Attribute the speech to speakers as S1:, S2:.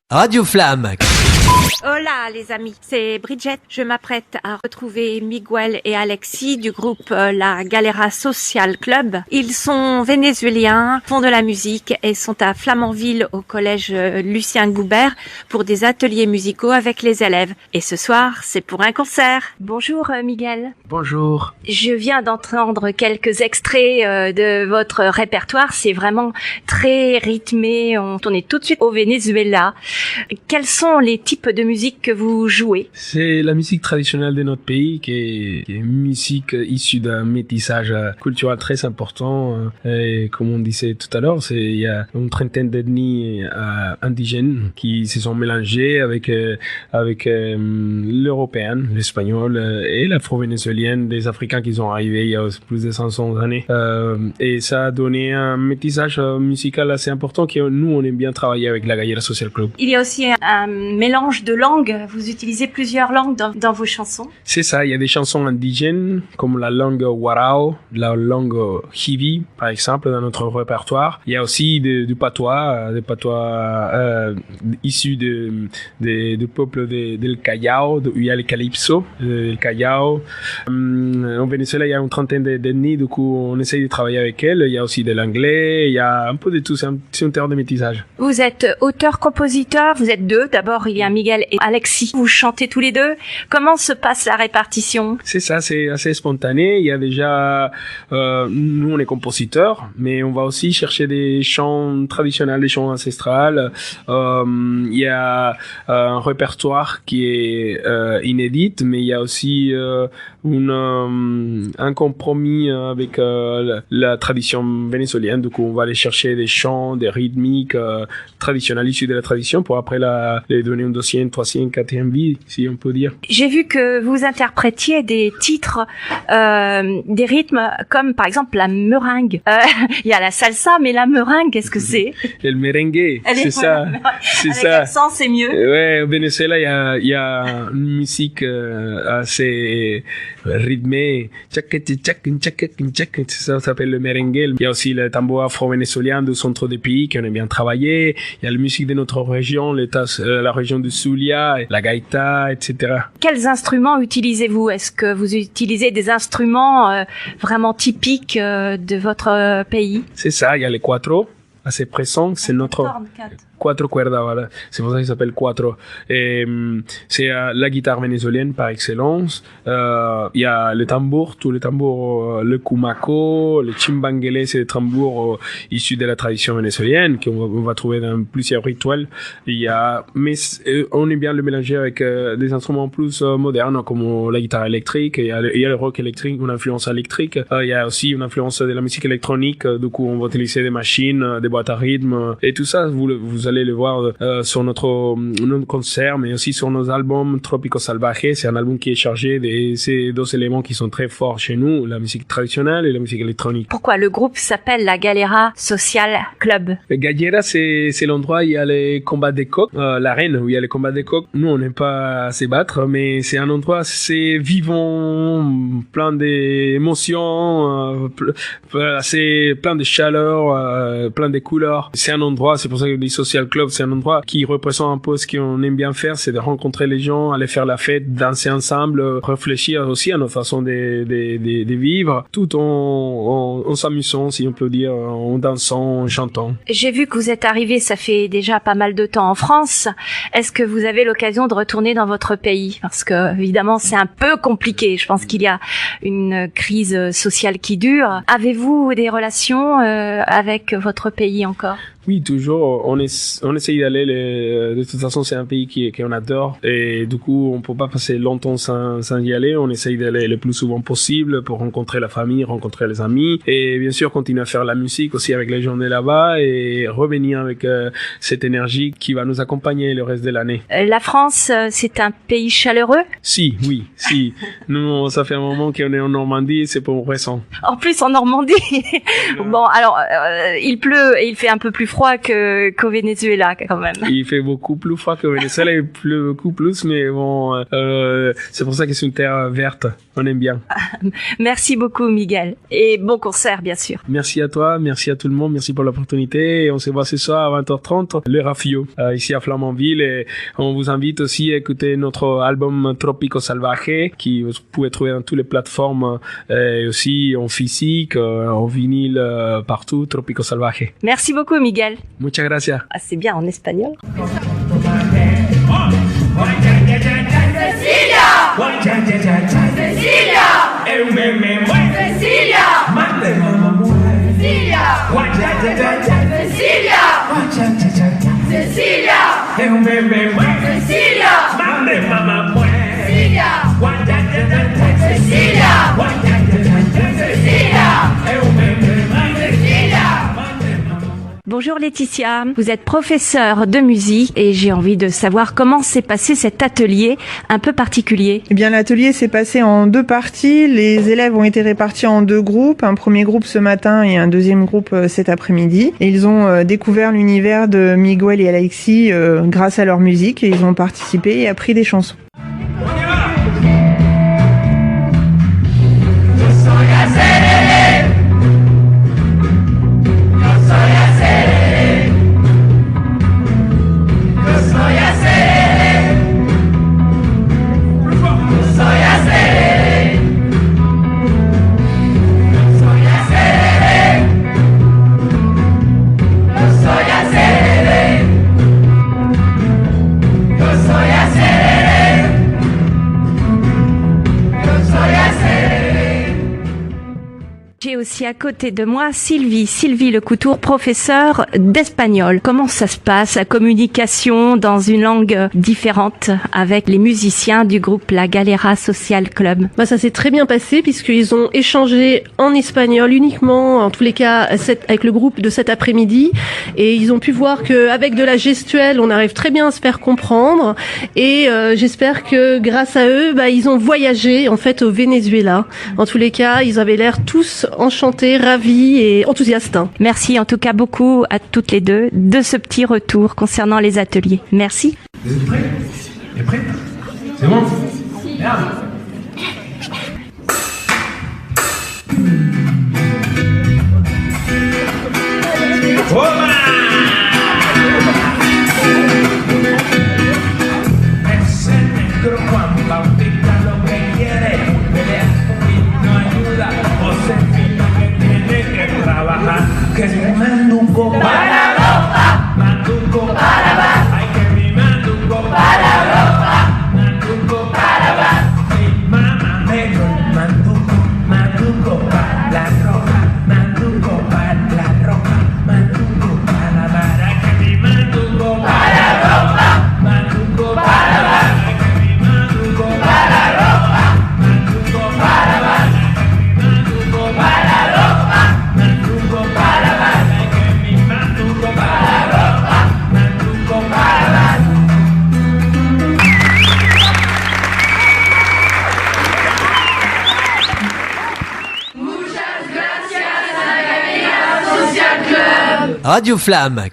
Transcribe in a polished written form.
S1: Radio Flamme.
S2: Hola les amis, c'est Bridget. Je m'apprête à retrouver Miguel et Alexis du groupe La Galera Social Club. Ils sont vénézuéliens, font de la musique et sont à Flamanville au collège Lucien Goubert pour des ateliers musicaux avec les élèves. Et ce soir, c'est pour un concert. Bonjour Miguel.
S3: Bonjour.
S2: Je viens d'entendre quelques extraits de votre répertoire. C'est vraiment très rythmé. On est tout de suite au Venezuela. Quels sont les types de musique que vous jouez?
S3: C'est la musique traditionnelle de notre pays qui est une musique issue d'un métissage culturel très important. Et comme on disait tout à l'heure, il y a une trentaine d'ethnies indigènes qui se sont mélangées avec l'européenne, l'espagnol et l'afro-vénézuélienne, des Africains qui sont arrivés il y a plus de 500 années. Et ça a donné un métissage musical assez important que nous, on aime bien travailler avec la Galera Social Club.
S2: Il y a aussi un mélange de langues. Vous utilisez plusieurs langues dans vos chansons.
S3: C'est ça, il y a des chansons indigènes comme la langue warao, la langue hivi par exemple dans notre répertoire. Il y a aussi des patois issus du peuple del Callao, où il y a le calypso, le Callao. Au Venezuela, il y a une trentaine d'ethnies, du coup on essaye de travailler avec elles. Il y a aussi de l'anglais, il y a un peu de tout, c'est un terrain de métissage.
S2: Vous êtes auteur-compositeur, vous êtes deux. D'abord, il y a Miguel et Alexis. Vous chantez tous les deux. Comment se passe la répartition?
S3: C'est ça, c'est assez spontané. Il y a déjà, nous on est compositeurs, mais on va aussi chercher des chants traditionnels, des chants ancestrales. Il y a un répertoire qui est inédit, mais il y a aussi un compromis avec la tradition vénézuélienne. Du coup, on va aller chercher des chants, des rythmiques traditionnels issus de la tradition pour après les donner une deuxième, troisième, quatrième vie, si on peut dire.
S2: J'ai vu que vous interprétiez des titres, des rythmes comme par exemple la meringue. Il y a la salsa, mais la meringue, qu'est-ce que c'est?
S3: Le merengue, c'est ça. C'est
S2: avec
S3: ça.
S2: l'accent, c'est mieux.
S3: Ouais, au Venezuela, il y a une musique assez rythmée. Ça s'appelle le merengue. Il y a aussi le tambour afro-vénézuélien du centre du pays qu'on aime bien travailler. Il y a la musique de notre région, la région du Zulia, la gaïta, etc.
S2: Quels instruments utilisez-vous? Est-ce que vous utilisez des instruments vraiment typiques de votre pays?
S3: C'est ça, il y a les cuatro, assez pressant, c'est notre... Cuatro cuerdas, voilà. C'est pour ça qu'il s'appelle cuatro. Et c'est la guitare vénézuélienne par excellence. Il y a le tambour, tous les tambours, le cumaco, le chimbanguele, c'est des tambours issus de la tradition vénézuélienne qu'on va trouver dans plusieurs rituels. Mais on aime bien le mélanger avec des instruments plus modernes comme la guitare électrique. Il y a le rock électrique, une influence électrique. Il y a aussi une influence de la musique électronique. Du coup, on va utiliser des machines, des boîtes à rythme et tout ça. Vous allez le voir sur notre concert, mais aussi sur nos albums Trópico Salvaje. C'est un album qui est chargé de ces deux éléments qui sont très forts chez nous, la musique traditionnelle et la musique électronique.
S2: Pourquoi le groupe s'appelle la Galera Social Club?
S3: Le Galera, c'est l'endroit où il y a les combats des coqs, l'arène où il y a les combats des coqs. Nous, on n'aime pas se battre, mais c'est un endroit assez vivant, plein d'émotions, plein de chaleur, plein de couleurs. C'est un endroit, c'est pour ça que je dis social club, c'est un endroit qui représente un peu ce qu'on aime bien faire, c'est de rencontrer les gens, aller faire la fête, danser ensemble, réfléchir aussi à notre façon de vivre, tout en s'amusant, si on peut dire, en dansant, en chantant.
S2: J'ai vu que vous êtes arrivé, ça fait déjà pas mal de temps en France. Est-ce que vous avez l'occasion de retourner dans votre pays? Parce que, évidemment, c'est un peu compliqué. Je pense qu'il y a une crise sociale qui dure. Avez-vous des relations avec votre pays encore?
S3: Oui, toujours. On essaye d'aller. De toute façon, c'est un pays qu'on adore. Et du coup, on peut pas passer longtemps sans y aller. On essaye d'aller le plus souvent possible pour rencontrer la famille, rencontrer les amis. Et bien sûr, continuer à faire la musique aussi avec les gens de là-bas et revenir avec cette énergie qui va nous accompagner le reste de l'année.
S2: La France, c'est un pays chaleureux?
S3: Si. Nous, ça fait un moment qu'on est en Normandie, c'est pour une raison.
S2: En plus, en Normandie. Bon, alors, il pleut et il fait un peu plus froid froid qu'au Venezuela quand même.
S3: Il fait beaucoup plus froid qu'au Venezuela, il pleut beaucoup plus, mais bon, c'est pour ça que c'est une terre verte. On aime bien.
S2: Merci beaucoup, Miguel. Et bon concert, bien sûr.
S3: Merci à toi, merci à tout le monde, merci pour l'opportunité. Et on se voit ce soir à 20h30, le Rafio, ici à Flamanville. Et on vous invite aussi à écouter notre album Tropico Salvaje, qui vous pouvez trouver dans toutes les plateformes, et aussi en physique, en vinyle, partout, Tropico Salvaje.
S2: Merci beaucoup, Miguel.
S3: Muchas gracias.
S2: Ah, c'est bien en espagnol.
S1: Cecilia, eu me muero. Cecilia, mande mamá Cecilia, Cecilia, Cecilia, eu me muero. Cecilia, mande mamá Cecilia, Cecilia, Cecilia, eu me muero. Cecilia.
S2: Bonjour Laetitia, vous êtes professeure de musique et j'ai envie de savoir comment s'est passé cet atelier un peu particulier.
S4: Eh bien, l'atelier s'est passé en 2 parties. Les élèves ont été répartis en 2 groupes. Un premier groupe ce matin et un deuxième groupe cet après-midi. Et ils ont découvert l'univers de Miguel et Alexis grâce à leur musique et ils ont participé et appris des chansons.
S2: J'ai aussi à côté de moi Sylvie Lecoutour, professeure d'espagnol. Comment ça se passe, la communication dans une langue différente avec les musiciens du groupe La Galera Social Club?
S5: Ça s'est très bien passé puisqu'ils ont échangé en espagnol uniquement, en tous les cas avec le groupe de cet après-midi, et ils ont pu voir qu'avec de la gestuelle, on arrive très bien à se faire comprendre, et j'espère que grâce à eux, ils ont voyagé en fait au Venezuela. En tous les cas, ils avaient l'air tous enchantés, ravis et enthousiastes.
S2: Merci en tout cas beaucoup à toutes les deux de ce petit retour concernant les ateliers. Merci.
S1: Vous êtes prêts? T'es prête? C'est bon? Merde. Ese negro Juan Bautista lo que quiere es pelear y no ayuda. Josefina que tiene que trabajar, que es manduco para ropa, manduco para bar, hay que mi manduco para ropa, manduco para bar, mi mamá negro manduco, manduco para la ropa, manduco para la ropa, manduco para bar, hay que mi manduco para ropa, manduco para bar, hay que mi manduco para ropa, manduco para bar, manduco para ropa, manduco para bar, hay que mi manduco para ropa, manduco para bar.
S6: Radio Flamme